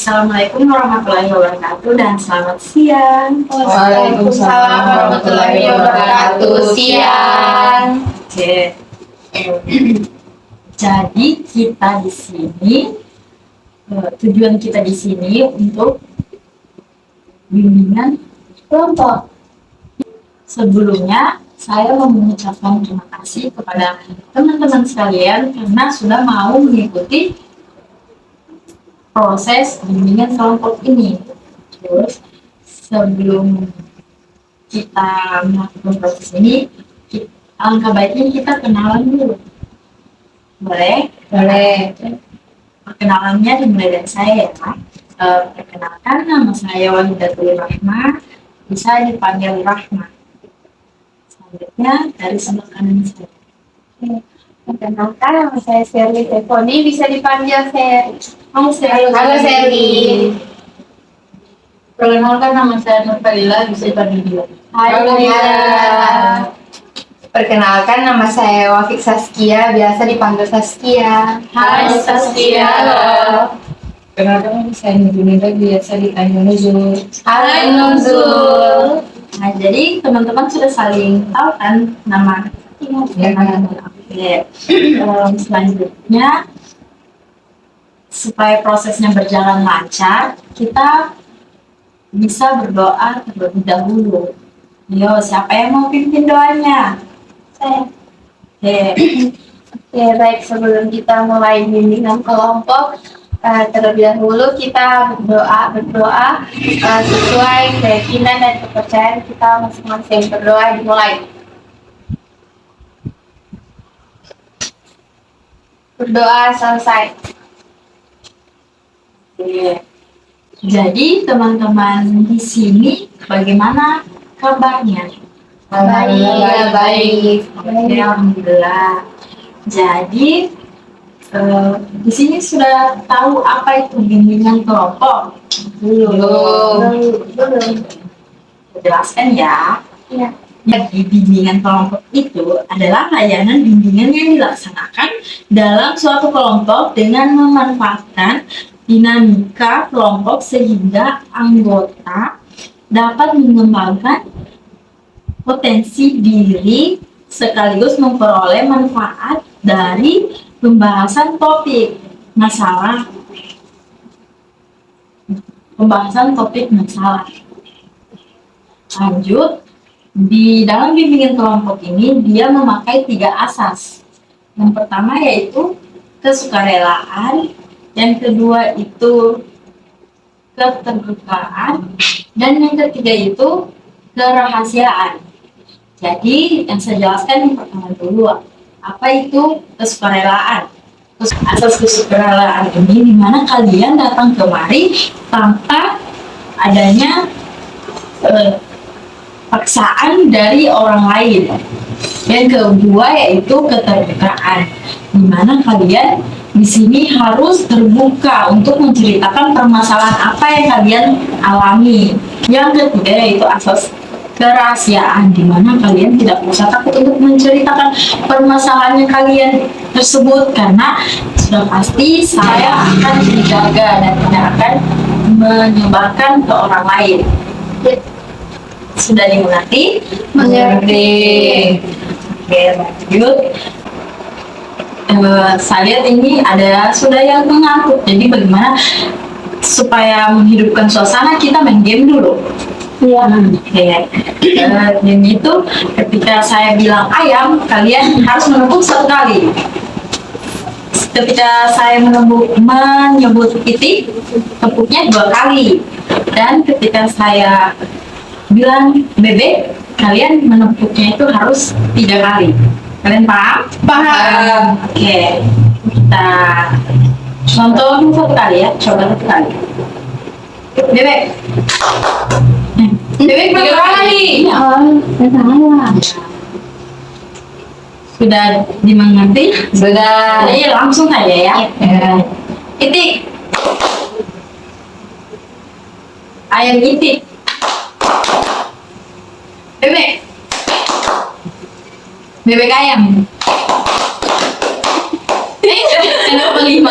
Assalamualaikum warahmatullahi wabarakatuh dan selamat siang. Waalaikumsalam warahmatullahi wabarakatuh. Siang. Oke. Jadi kita di sini tujuan kita di sini untuk bimbingan kelompok. Sebelumnya saya mau mengucapkan terima kasih kepada teman-teman sekalian karena sudah mau mengikuti proses bimbingan kelompok ini. Terus sebelum kita melakukan proses ini, alangkah baiknya kita kenalan dulu. Boleh? Boleh. Perkenalannya dimulai dari saya ya. Perkenalkan, nama saya Wahidatul Rahma, bisa dipanggil Rahma. Selanjutnya dari sebelah kanan saya. Perkenalkan, nama saya Sherly Tefoni, bisa dipanggil Sherly. Halo Halo Sherly. Perkenalkan, nama saya Nurfalila, bisa dipanggil Bila. Halo Mila. Perkenalkan, nama saya Wafik Saskia, biasa dipanggil Saskia. Hai Saskia. Perkenalkan, nama saya Nurjunida, biasa dipanggil Nuzul. Halo Nuzul. Nah, jadi teman-teman sudah saling tahu kan nama Ya. Oke. Selanjutnya, supaya prosesnya berjalan lancar, kita bisa berdoa terlebih dahulu. Yo, siapa yang mau pimpin doanya? Saya. Oke. Oke, baik, sebelum kita mulai bimbingan kelompok, terlebih dahulu kita berdoa sesuai keyakinan dan kepercayaan kita masing-masing. Berdoa dimulai. Berdoa selesai. Oke. Jadi teman-teman di sini bagaimana kabarnya? Alhamdulillah baik. Oke, alhamdulillah. Jadi di sini sudah tahu apa itu bimbingan kelompok? Belum. Jelaskan ya. Iya. Jadi bimbingan kelompok itu adalah layanan bimbingan yang dilaksanakan dalam suatu kelompok dengan memanfaatkan dinamika kelompok sehingga anggota dapat mengembangkan potensi diri sekaligus memperoleh manfaat dari pembahasan topik masalah. Lanjut, di dalam bimbingan kelompok ini dia memakai 3 asas. Yang pertama yaitu kesukarelaan, yang kedua itu keterbukaan, dan yang ketiga itu kerahasiaan. Jadi yang saya jelaskan yang pertama dulu, apa itu kesukarelaan? Asas kesukarelaan ini dimana kalian datang kemari tanpa adanya paksaan dari orang lain. Yang kedua yaitu keterbukaan, di mana kalian di sini harus terbuka untuk menceritakan permasalahan apa yang kalian alami. Yang ketiga yaitu asas kerahasiaan, di mana kalian tidak usah takut untuk menceritakan permasalahan yang kalian tersebut karena sudah pasti saya akan menjaga dan tidak akan menyebarkan ke orang lain. Sudah dimengerti? Mengerti. Oke, lanjut. Saya lihat ini ada sudah yang mengantuk. Jadi bagaimana supaya menghidupkan suasana, kita main game dulu. Iya. Oke. Dan itu ketika saya bilang ayam, kalian harus menepuk 1 kali. Ketika saya menyebut titik, tepuknya 2 kali. Dan ketika saya bilang bebek, kalian menepuknya itu harus 3 kali. Kalian paham? Paham. Oke. Kita contoh 1 kali ya. Coba 1 kali. Bebek. Bebek 3 kali. Sudah dimengerti? Sudah. Jadi langsung aja ya. Titik. Ayam titik. Bebek. Bebek ayam. Kenapa 5?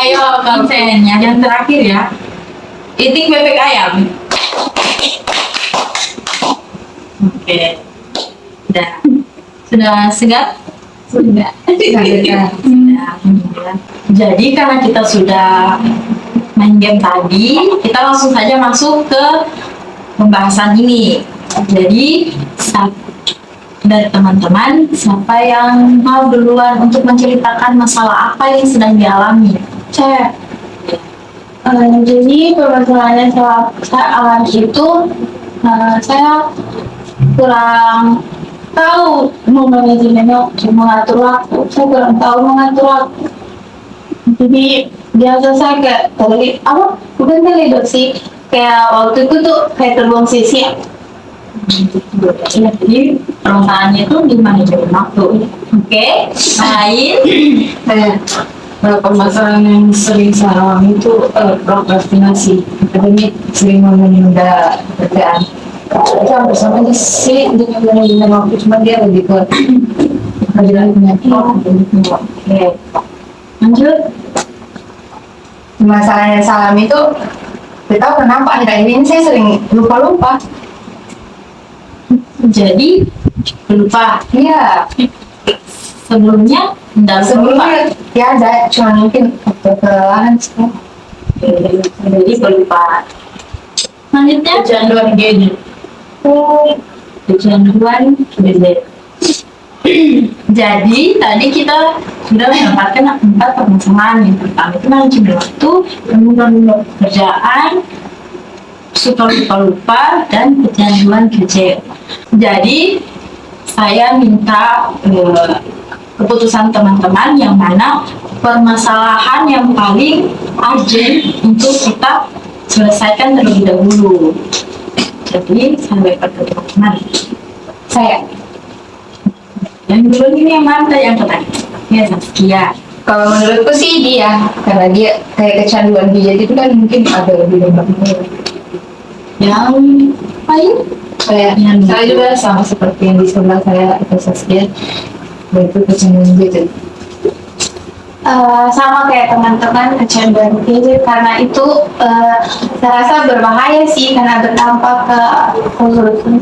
Ayo, kalau yang terakhir ya. Eating bebek ayam. Oke. Sudah segar? Sudah. Sudah. Alhamdulillah. Jadi karena kita sudah main game tadi, kita langsung saja masuk ke pembahasan ini. Jadi dari teman-teman, siapa yang mau duluan untuk menceritakan masalah apa yang sedang dialami? Saya. Jadi permasalahannya saat itu saya kurang tahu mengatur waktu. Saya kurang tahu mengatur waktu. Jadi biasa saya kayak bukan terlibat sih, kayak waktu itu tuh kayak terbuang sia-sia. Jadi perasaannya itu gimana jadi waktu? Oke, lain. Permasalahan yang sering saya alami itu prokrastinasi akademik, sering menunda kerjaan. Itu hampir sama aja sih dengan menunda waktu, cuma dia lebih ke kerjaannya. Oke, lanjut. Masalah yang saya alami itu, tidak tahu kenapa akhir-akhir ini saya sering lupa-lupa. Jadi lupa. Iya, Sebelumnya enggak lupa. sebelumnya ya ada, cuma mungkin waktu kelelahan sih. Jadi kelupaan. Selanjutnya kecanduan gadget. Kecanduan gadget. Jadi tadi kita sudah mendapatkan 4 permasalahan. Yang pertama itu manajemen waktu, menunda pekerjaan, suka lupa-lupa, dan kecanduan gadget. Jadi saya minta keputusan teman-teman yang mana permasalahan yang paling urgent untuk kita selesaikan terlebih dahulu. Jadi sampai pada teman-teman. Saya, Yang dulu ini yang mana yang pertanyaan? Ya, Saskia. kalau menurutku sih dia, karena dia kayak kecanduan gadget itu kan mungkin ada lebih banyak. Yang lain? Saya juga sama seperti yang di sebelah saya itu Saskia, yaitu kecanduan gadget. Sama kayak teman-teman kecanduan gadget, karena itu saya rasa berbahaya sih karena berdampak ke kesehatan.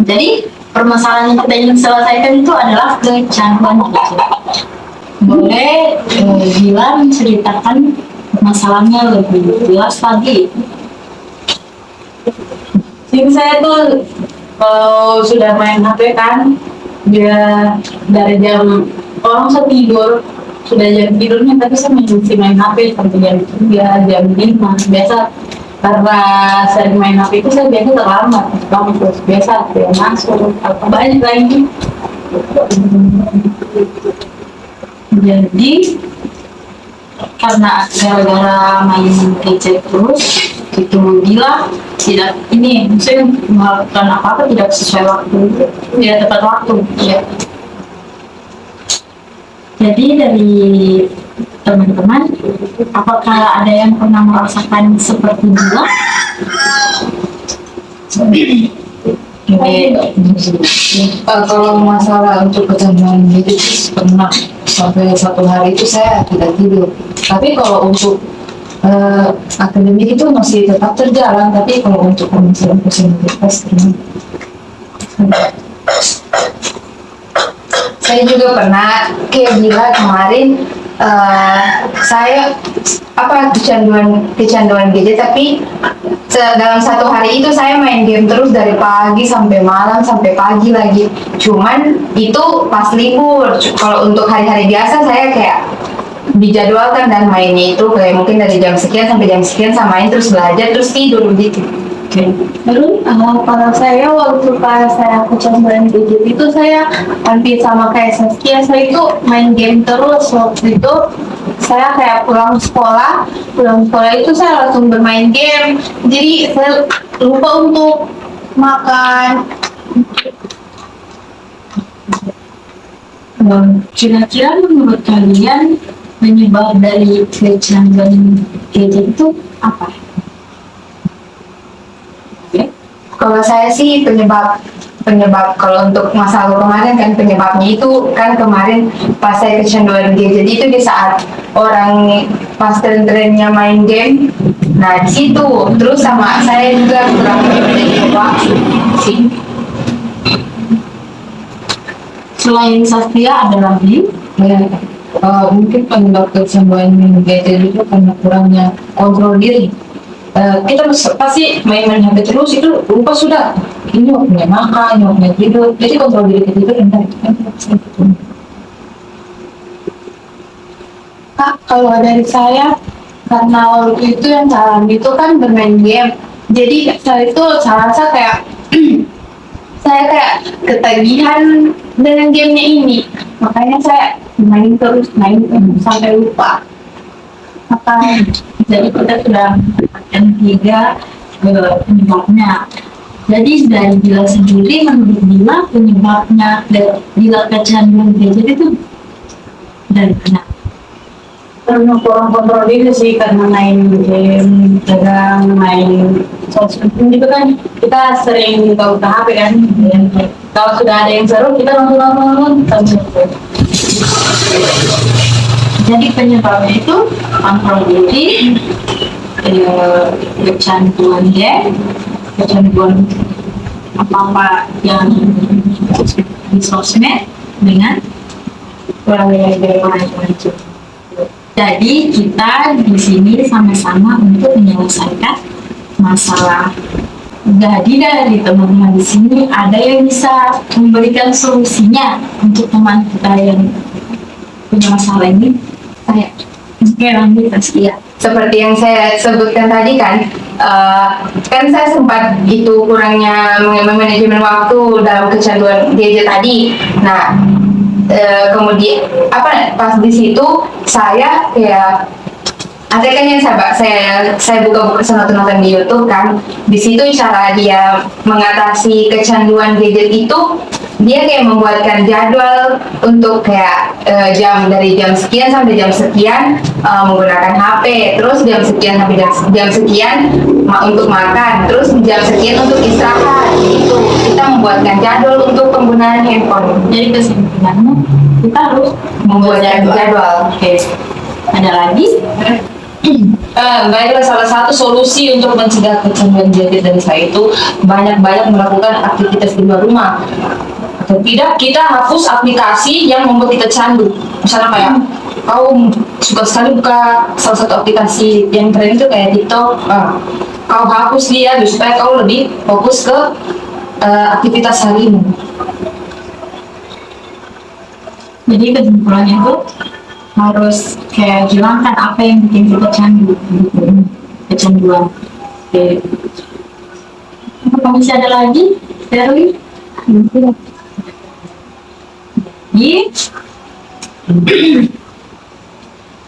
Jadi permasalahan yang kita ingin selesaikan itu adalah kecanduan gadget. Boleh Bila menceritakan masalahnya lebih jelas lagi? Tim saya tuh kalau sudah main HP kan, dia dari jam orang saya tidur, sudah jam tidurnya tapi saya masih main HP sampai jam 3, jam 5. Biasa karena sering main HP itu saya biasa terlambat bangun, terus biasa dia masuk atau banyak lagi. Jadi karena gara-gara main gadget terus itu Bila tidak ini saya melakukan apa-apa tidak sesuai waktu, tidak tepat waktu ya. Jadi dari teman-teman, apakah ada yang pernah merasakan seperti Bila? Kalau masalah untuk kecanduan gadget pernah sampai 1 hari itu saya tidak tidur. Tapi kalau untuk akademik itu masih tetap terjalan, tapi kalau untuk pemikiran posibilitas Saya juga pernah kayak Bila kemarin, saya kecanduan gadget, tapi dalam 1 hari itu saya main game terus dari pagi sampai malam sampai pagi lagi. Cuman itu pas libur. Kalau untuk hari-hari biasa saya kayak dijadwalkan dan mainnya itu kayak mungkin dari jam sekian sampai jam sekian, sama main terus belajar terus tidur gitu. Lalu kalau saya waktu pas saya kecanduan gadget itu saya hampir sama kayak Saskia, saya itu main game terus. Waktu itu saya kayak pulang sekolah itu saya langsung bermain game, jadi saya lupa untuk makan. Kira-kira menurut kalian penyebab dari kecanduan gadget itu apa? Kalau saya sih penyebab penyebab. Kalau untuk masalah kemarin kan penyebabnya itu kan kemarin pas saya kecanduan gadget itu di saat orang pas tren-trennya main game. Nah di situ terus sama saya juga kurang memiliki waktu sih. Selain Saskia ada lagi? Ya, mungkin penyebab kecanduan gadget itu karena kurangnya kontrol diri. Kita pasti main-main HP terus itu lupa sudah ini waktunya makan, waktunya tidur, jadi kontrol diri kita itu rendah. Kak, kalau dari saya, karena waktu itu yang saya alami itu kan bermain game. Jadi saya itu saya rasa kayak saya kayak ketagihan dengan gamenya ini. Makanya saya main terus sampai lupa. Maka Jadi kita sudah mendapatkan 3 penyebabnya. Jadi dari Bila sendiri, menurut Bila penyebabnya Bila kecanduan gadget itu dari mana? Karena kurang kontrol diri sih, karena main game, kadang main sosmed gitu kan, kita sering buka HP kan. Dan kalau sudah ada yang seru kita nonton Jadi penyebabnya itu kontrol diri, kecanduan game, kecanduan apa-apa yang di sosmed dengan kurangnya game. Jadi kita di sini sama-sama untuk menyelesaikan masalah. Jadi dari teman-teman di sini ada yang bisa memberikan solusinya untuk teman kita yang punya masalah ini. Saya lanjut Saskia. Seperti yang saya sebutkan tadi kan, kan saya sempat itu kurangnya manajemen waktu dalam kecanduan gadget tadi. Nah, kemudian pas di situ saya kayak ada kan yang saya buka sama nonton di YouTube kan, di situ cara dia mengatasi kecanduan gadget itu dia kayak membuatkan jadwal untuk kayak dari jam sekian sampai jam sekian menggunakan HP, terus jam sekian sampai jam sekian untuk makan, terus jam sekian untuk istirahat. Itu kita membuatkan jadwal untuk penggunaan handphone. Jadi kesimpulannya kita harus Membuat jadwal. Oke. Ada lagi? Baiklah, salah satu solusi untuk mencegah kecanduan gadget dari saya itu banyak-banyak melakukan aktivitas di luar rumah. Atau tidak, kita hapus aplikasi yang membuat kita candu. Misalnya kayak kau suka sekali buka salah satu aplikasi yang tren itu kayak TikTok, kau hapus dia supaya kau lebih fokus ke aktivitas harimu. Jadi kesimpulannya itu harus kayak hilangkan apa yang bikin kita candu, gitu. Kecanduan. Oke. Apa masih ada lagi? Terus? Jadi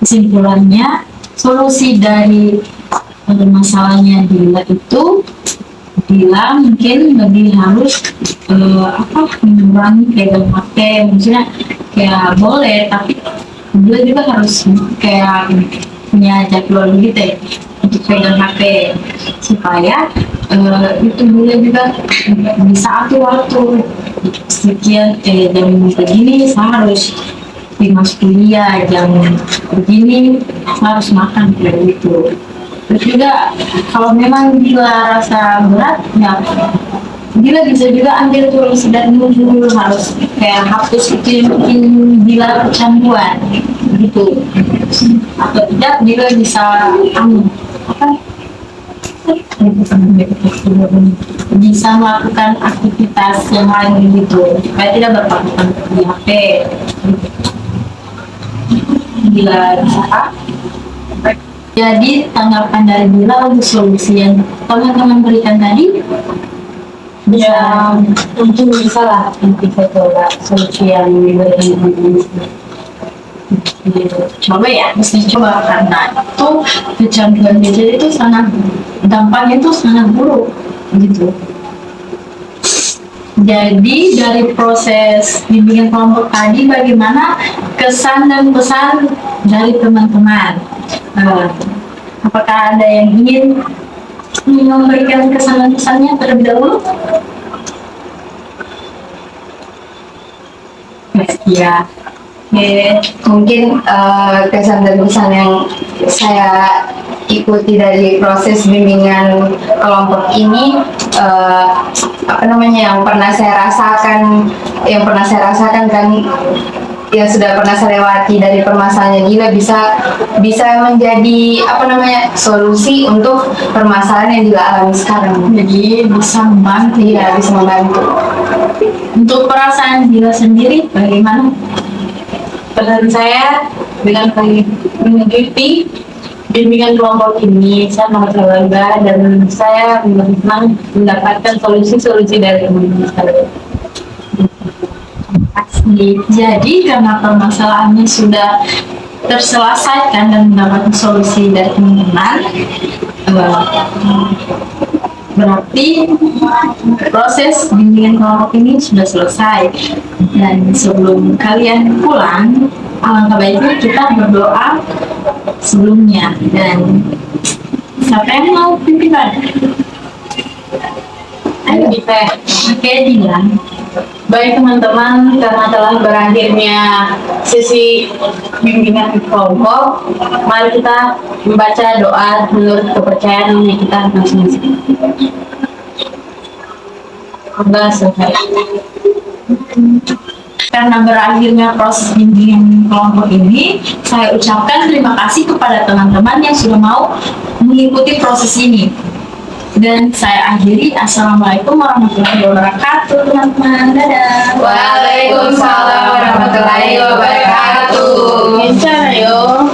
kesimpulannya solusi dari masalahnya Dila itu mungkin lebih harus mengurangi pegang HP, maksudnya kayak boleh tapi Dila juga harus kayak punya jadwal gitu ya untuk pegang HP supaya itu Dila juga bisa atur waktu sekian jam begini saya harus masuk kuliah, jam begini saya harus makan kayak gitu. Terus juga kalau memang Dila rasa berat ya Dila bisa juga ambil solusi dan dulu harus kayak hapus itu yang bikin Dila kecanduan gitu, atau tidak Dila bisa bisa melakukan aktivitas yang lain gitu supaya tidak berpatokan di HP. Bila bisa jadi tanggapan dari Bila untuk solusi yang teman-teman berikan tadi Ya, mungkin bisa lah nanti saya coba solusi yang diberikan ini. coba ya, mesti coba karena itu kecanduan gadget itu sangat dampaknya itu sangat buruk gitu. Jadi dari proses bimbingan kelompok tadi bagaimana kesan dan pesan dari teman-teman? Apakah ada yang ingin memberikan kesan dan pesannya terlebih dahulu? Iya. Oke. Mungkin kesan dan pesan yang saya ikuti dari proses bimbingan kelompok ini, apa namanya, yang pernah saya rasakan kan, yang sudah pernah saya lewati dari permasalahan gila bisa menjadi apa namanya, solusi untuk permasalahan yang dialami sekarang. Jadi bisa membantu. Iya, bisa membantu. Untuk perasaan Gila sendiri bagaimana? Pesan saya dengan mengikuti bimbingan kelompok ini, saya sangat bangga dan saya senang mendapatkan solusi-solusi dari teman-teman saya. Asli. Jadi karena permasalahannya sudah terselesaikan dan mendapatkan solusi dari teman-teman, berarti proses bimbingan kelompok ini sudah selesai. Dan sebelum kalian pulang, alangkah baiknya kita berdoa sebelumnya. Dan siapa yang mau pimpinan? Ayo kita. Oke, Dila. Baik teman-teman, karena telah berakhirnya sesi bimbingan kelompok, mari kita membaca doa menurut kepercayaan yang kita masing-masing. Semoga selesai. Karena berakhirnya proses bimbingan kelompok ini, saya ucapkan terima kasih kepada teman-teman yang sudah mau mengikuti proses ini. Dan saya akhiri, Assalamualaikum warahmatullahi wabarakatuh, teman-teman. Dadah. Waalaikumsalam warahmatullahi wabarakatuh. Bisa, yuk.